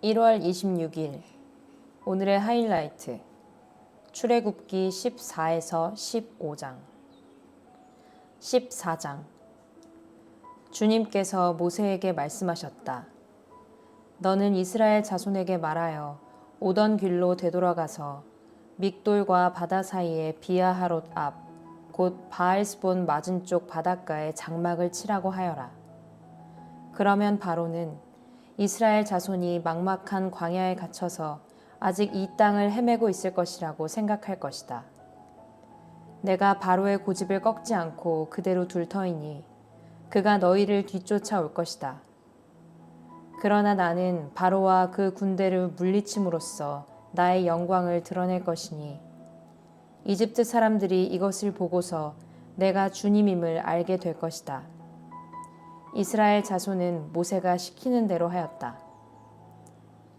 (1월 26일) 오늘의 하이라이트 출애굽기 14에서 15장 14장 주님께서 모세에게 말씀하셨다. 너는 이스라엘 자손에게 말하여 오던 길로 되돌아가서 믹돌과 바다 사이의 비아하롯 앞 곧 바알스본 맞은쪽 바닷가에 장막을 치라고 하여라. 그러면 바로는 이스라엘 자손이 막막한 광야에 갇혀서 아직 이 땅을 헤매고 있을 것이라고 생각할 것이다. 내가 바로의 고집을 꺾지 않고 그대로 둘 터이니 그가 너희를 뒤쫓아 올 것이다. 그러나 나는 바로와 그 군대를 물리침으로써 나의 영광을 드러낼 것이니 이집트 사람들이 이것을 보고서 내가 주님임을 알게 될 것이다. 이스라엘 자손은 모세가 시키는 대로 하였다.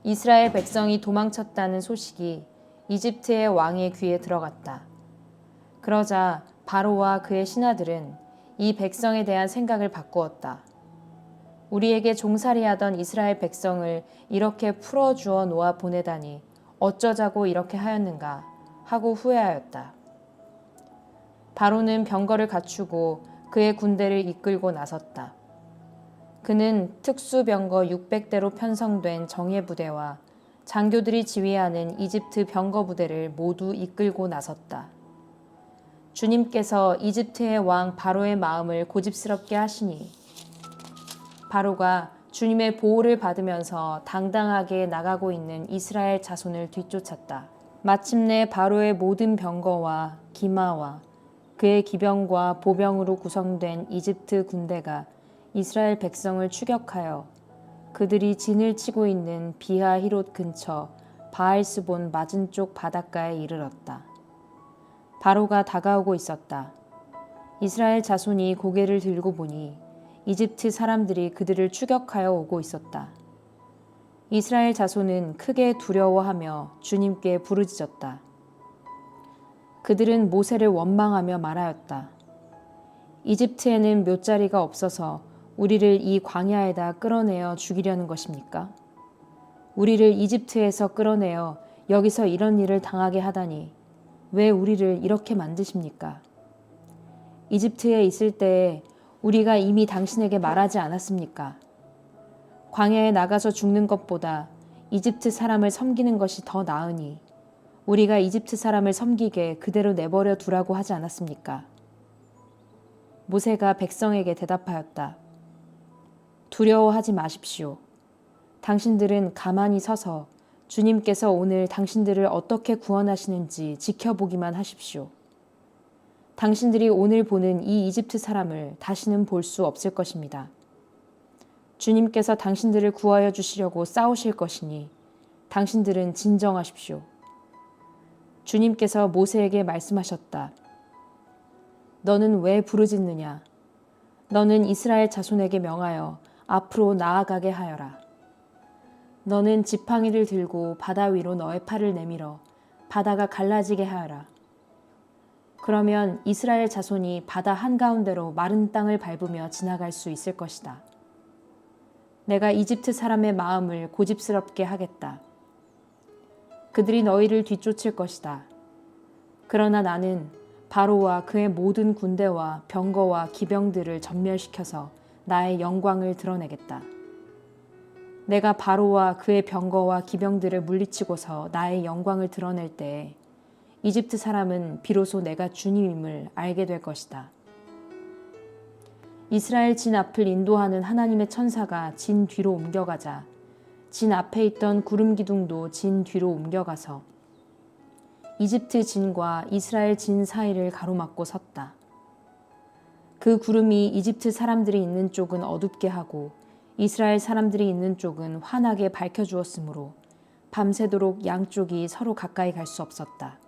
이스라엘 백성이 도망쳤다는 소식이 이집트의 왕의 귀에 들어갔다. 그러자 바로와 그의 신하들은 이 백성에 대한 생각을 바꾸었다. 우리에게 종살이하던 이스라엘 백성을 이렇게 풀어주어 놓아 보내다니 어쩌자고 이렇게 하였는가 하고 후회하였다. 바로는 병거를 갖추고 그의 군대를 이끌고 나섰다. 그는 특수병거 600대로 편성된 정예부대와 장교들이 지휘하는 이집트 병거 부대를 모두 이끌고 나섰다. 주님께서 이집트의 왕 바로의 마음을 고집스럽게 하시니 바로가 주님의 보호를 받으면서 당당하게 나가고 있는 이스라엘 자손을 뒤쫓았다. 마침내 바로의 모든 병거와 기마와 그의 기병과 보병으로 구성된 이집트 군대가 이스라엘 백성을 추격하여 그들이 진을 치고 있는 비하히롯 근처 바알스본 맞은쪽 바닷가에 이르렀다. 바로가 다가오고 있었다. 이스라엘 자손이 고개를 들고 보니 이집트 사람들이 그들을 추격하여 오고 있었다. 이스라엘 자손은 크게 두려워하며 주님께 부르짖었다. 그들은 모세를 원망하며 말하였다. 이집트에는 묫자리가 없어서 우리를 이 광야에다 끌어내어 죽이려는 것입니까? 우리를 이집트에서 끌어내어 여기서 이런 일을 당하게 하다니 왜 우리를 이렇게 만드십니까? 이집트에 있을 때에 우리가 이미 당신에게 말하지 않았습니까? 광야에 나가서 죽는 것보다 이집트 사람을 섬기는 것이 더 나으니 우리가 이집트 사람을 섬기게 그대로 내버려 두라고 하지 않았습니까? 모세가 백성에게 대답하였다. 두려워하지 마십시오. 당신들은 가만히 서서 주님께서 오늘 당신들을 어떻게 구원하시는지 지켜보기만 하십시오. 당신들이 오늘 보는 이 이집트 사람을 다시는 볼 수 없을 것입니다. 주님께서 당신들을 구하여 주시려고 싸우실 것이니 당신들은 진정하십시오. 주님께서 모세에게 말씀하셨다. 너는 왜 부르짖느냐? 너는 이스라엘 자손에게 명하여 앞으로 나아가게 하여라. 너는 지팡이를 들고 바다 위로 너의 팔을 내밀어 바다가 갈라지게 하여라. 그러면 이스라엘 자손이 바다 한가운데로 마른 땅을 밟으며 지나갈 수 있을 것이다. 내가 이집트 사람의 마음을 고집스럽게 하겠다. 그들이 너희를 뒤쫓을 것이다. 그러나 나는 바로와 그의 모든 군대와 병거와 기병들을 전멸시켜서 나의 영광을 드러내겠다. 내가 바로와 그의 병거와 기병들을 물리치고서 나의 영광을 드러낼 때에 이집트 사람은 비로소 내가 주님임을 알게 될 것이다. 이스라엘 진 앞을 인도하는 하나님의 천사가 진 뒤로 옮겨가자 진 앞에 있던 구름 기둥도 진 뒤로 옮겨가서 이집트 진과 이스라엘 진 사이를 가로막고 섰다. 그 구름이 이집트 사람들이 있는 쪽은 어둡게 하고 이스라엘 사람들이 있는 쪽은 환하게 밝혀주었으므로 밤새도록 양쪽이 서로 가까이 갈 수 없었다.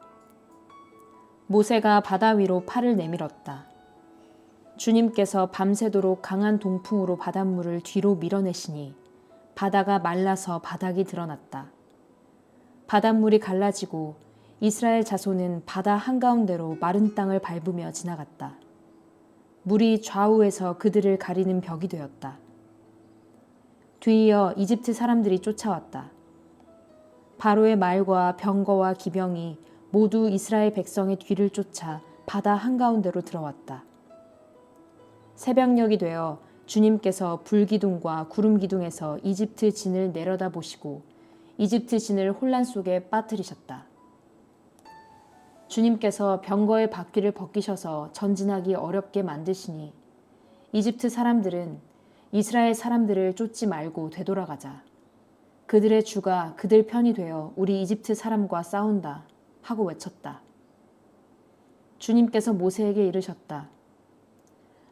모세가 바다 위로 팔을 내밀었다. 주님께서 밤새도록 강한 동풍으로 바닷물을 뒤로 밀어내시니 바다가 말라서 바닥이 드러났다. 바닷물이 갈라지고 이스라엘 자손은 바다 한가운데로 마른 땅을 밟으며 지나갔다. 물이 좌우에서 그들을 가리는 벽이 되었다. 뒤이어 이집트 사람들이 쫓아왔다. 바로의 말과 병거와 기병이 모두 이스라엘 백성의 뒤를 쫓아 바다 한가운데로 들어왔다. 새벽녘이 되어 주님께서 불기둥과 구름기둥에서 이집트 진을 내려다보시고 이집트 진을 혼란 속에 빠뜨리셨다. 주님께서 병거의 바퀴를 벗기셔서 전진하기 어렵게 만드시니 이집트 사람들은 이스라엘 사람들을 쫓지 말고 되돌아가자. 그들의 주가 그들 편이 되어 우리 이집트 사람과 싸운다 하고 외쳤다. 주님께서 모세에게 이르셨다.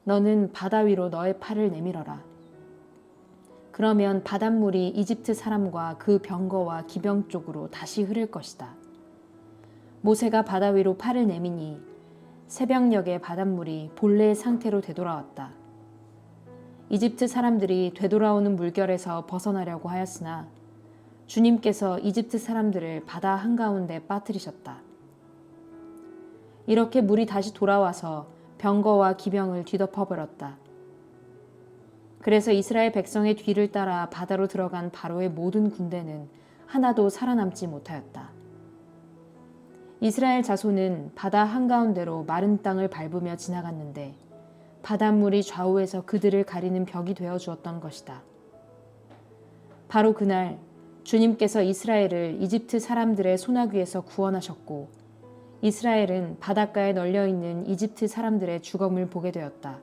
너는 바다 위로 너의 팔을 내밀어라. 그러면 바닷물이 이집트 사람과 그 병거와 기병 쪽으로 다시 흐를 것이다. 모세가 바다 위로 팔을 내미니 새벽녘에 바닷물이 본래의 상태로 되돌아왔다. 이집트 사람들이 되돌아오는 물결에서 벗어나려고 하였으나 주님께서 이집트 사람들을 바다 한가운데 빠뜨리셨다. 이렇게 물이 다시 돌아와서 병거와 기병을 뒤덮어버렸다. 그래서 이스라엘 백성의 뒤를 따라 바다로 들어간 바로의 모든 군대는 하나도 살아남지 못하였다. 이스라엘 자손은 바다 한가운데로 마른 땅을 밟으며 지나갔는데 바닷물이 좌우에서 그들을 가리는 벽이 되어 주었던 것이다. 바로 그날 주님께서 이스라엘을 이집트 사람들의 소나귀에서 구원하셨고 이스라엘은 바닷가에 널려있는 이집트 사람들의 죽음을 보게 되었다.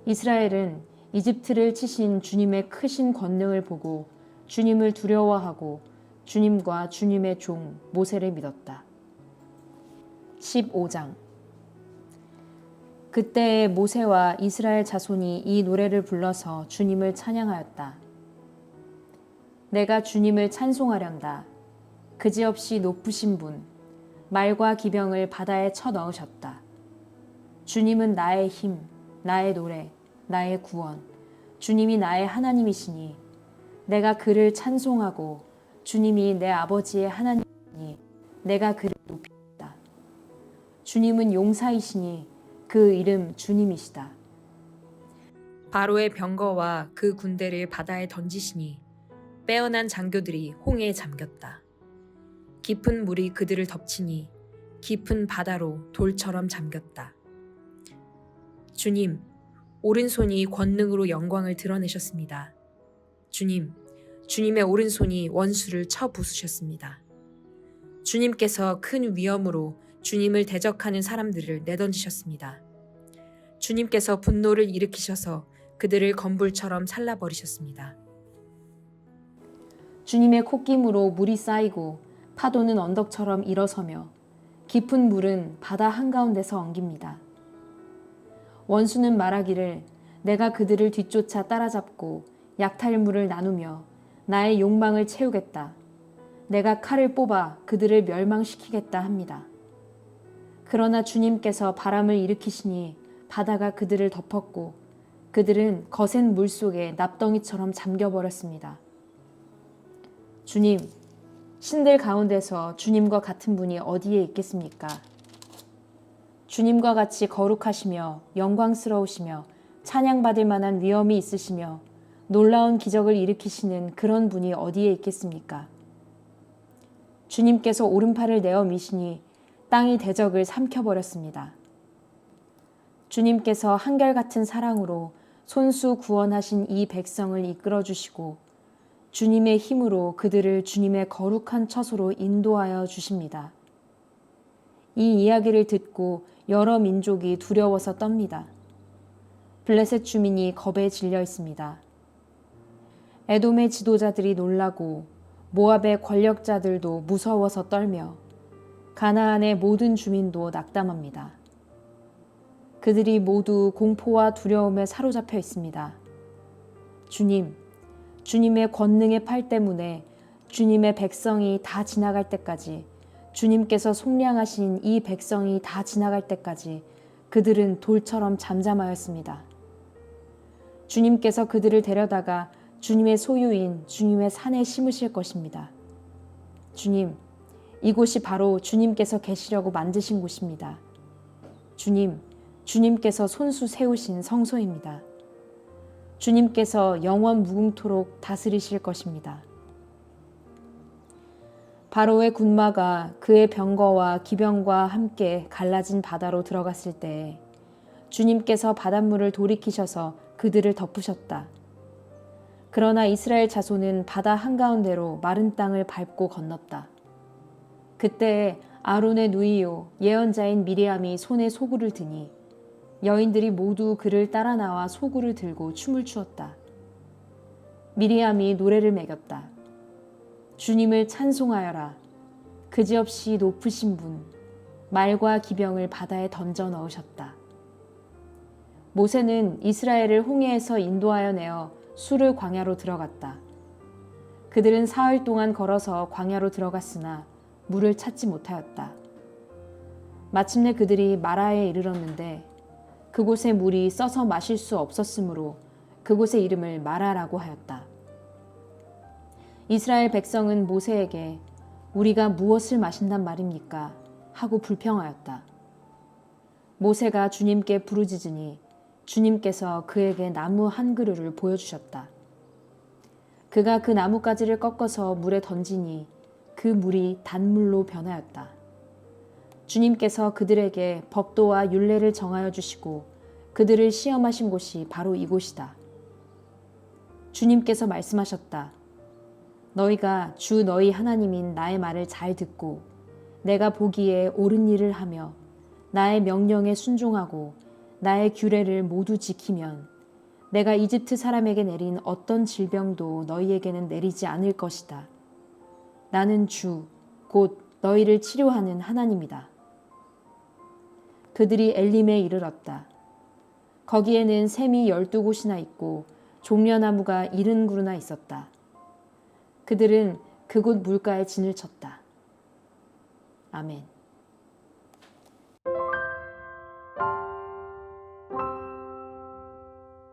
이스라엘은 이집트를 치신 주님의 크신 권능을 보고 주님을 두려워하고 주님과 주님의 종 모세를 믿었다. 15장. 그때에 모세와 이스라엘 자손이 이 노래를 불러서 주님을 찬양하였다. 내가 주님을 찬송하련다. 그지없이 높으신 분, 말과 기병을 바다에 쳐넣으셨다. 주님은 나의 힘, 나의 노래, 나의 구원, 주님이 나의 하나님이시니 내가 그를 찬송하고 주님이 내 아버지의 하나님이시니 내가 그를 높이다. 주님은 용사이시니 그 이름 주님이시다. 바로의 병거와 그 군대를 바다에 던지시니 빼어난 장교들이 홍해에 잠겼다. 깊은 물이 그들을 덮치니 깊은 바다로 돌처럼 잠겼다. 주님, 오른손이 권능으로 영광을 드러내셨습니다. 주님, 주님의 오른손이 원수를 쳐 부수셨습니다. 주님께서 큰 위엄으로 주님을 대적하는 사람들을 내던지셨습니다. 주님께서 분노를 일으키셔서 그들을 건불처럼 잘라버리셨습니다. 주님의 콧김으로 물이 쌓이고 파도는 언덕처럼 일어서며 깊은 물은 바다 한가운데서 엉깁니다. 원수는 말하기를 내가 그들을 뒤쫓아 따라잡고 약탈물을 나누며 나의 욕망을 채우겠다. 내가 칼을 뽑아 그들을 멸망시키겠다 합니다. 그러나 주님께서 바람을 일으키시니 바다가 그들을 덮었고 그들은 거센 물 속에 납덩이처럼 잠겨버렸습니다. 주님, 신들 가운데서 주님과 같은 분이 어디에 있겠습니까? 주님과 같이 거룩하시며 영광스러우시며 찬양받을 만한 위엄이 있으시며 놀라운 기적을 일으키시는 그런 분이 어디에 있겠습니까? 주님께서 오른팔을 내어 미시니 땅이 대적을 삼켜버렸습니다. 주님께서 한결같은 사랑으로 손수 구원하신 이 백성을 이끌어주시고 주님의 힘으로 그들을 주님의 거룩한 처소로 인도하여 주십니다. 이 이야기를 듣고 여러 민족이 두려워서 떱니다. 블레셋 주민이 겁에 질려 있습니다. 에돔의 지도자들이 놀라고 모압의 권력자들도 무서워서 떨며 가나안의 모든 주민도 낙담합니다. 그들이 모두 공포와 두려움에 사로잡혀 있습니다. 주님, 주님의 권능의 팔 때문에 주님의 백성이 다 지나갈 때까지 주님께서 속량하신 이 백성이 다 지나갈 때까지 그들은 돌처럼 잠잠하였습니다. 주님께서 그들을 데려다가 주님의 소유인 주님의 산에 심으실 것입니다. 주님, 이곳이 바로 주님께서 계시려고 만드신 곳입니다. 주님께서 손수 세우신 성소입니다. 주님께서 영원 무궁토록 다스리실 것입니다. 바로의 군마가 그의 병거와 기병과 함께 갈라진 바다로 들어갔을 때 주님께서 바닷물을 돌이키셔서 그들을 덮으셨다. 그러나 이스라엘 자손은 바다 한가운데로 마른 땅을 밟고 건넜다. 그때 아론의 누이요 예언자인 미리암이 손에 소구를 드니 여인들이 모두 그를 따라 나와 소구를 들고 춤을 추었다. 미리암이 노래를 매겼다. 주님을 찬송하여라. 그지없이 높으신 분, 말과 기병을 바다에 던져 넣으셨다. 모세는 이스라엘을 홍해에서 인도하여 내어 수르 광야로 들어갔다. 그들은 사흘 동안 걸어서 광야로 들어갔으나 물을 찾지 못하였다. 마침내 그들이 마라에 이르렀는데 그곳의 물이 써서 마실 수 없었으므로 그곳의 이름을 마라라고 하였다. 이스라엘 백성은 모세에게 우리가 무엇을 마신단 말입니까? 하고 불평하였다. 모세가 주님께 부르짖으니 주님께서 그에게 나무 한 그루를 보여주셨다. 그가 그 나뭇가지를 꺾어서 물에 던지니 그 물이 단물로 변하였다. 주님께서 그들에게 법도와 율례를 정하여 주시고 그들을 시험하신 곳이 바로 이곳이다. 주님께서 말씀하셨다. 너희가 주 너희 하나님인 나의 말을 잘 듣고 내가 보기에 옳은 일을 하며 나의 명령에 순종하고 나의 규례를 모두 지키면 내가 이집트 사람에게 내린 어떤 질병도 너희에게는 내리지 않을 것이다. 나는 주, 곧 너희를 치료하는 하나님이다. 그들이 엘림에 이르렀다. 거기에는 샘이 12곳이나 있고 종려나무가 70그루나 있었다. 그들은 그곳 물가에 진을 쳤다. 아멘.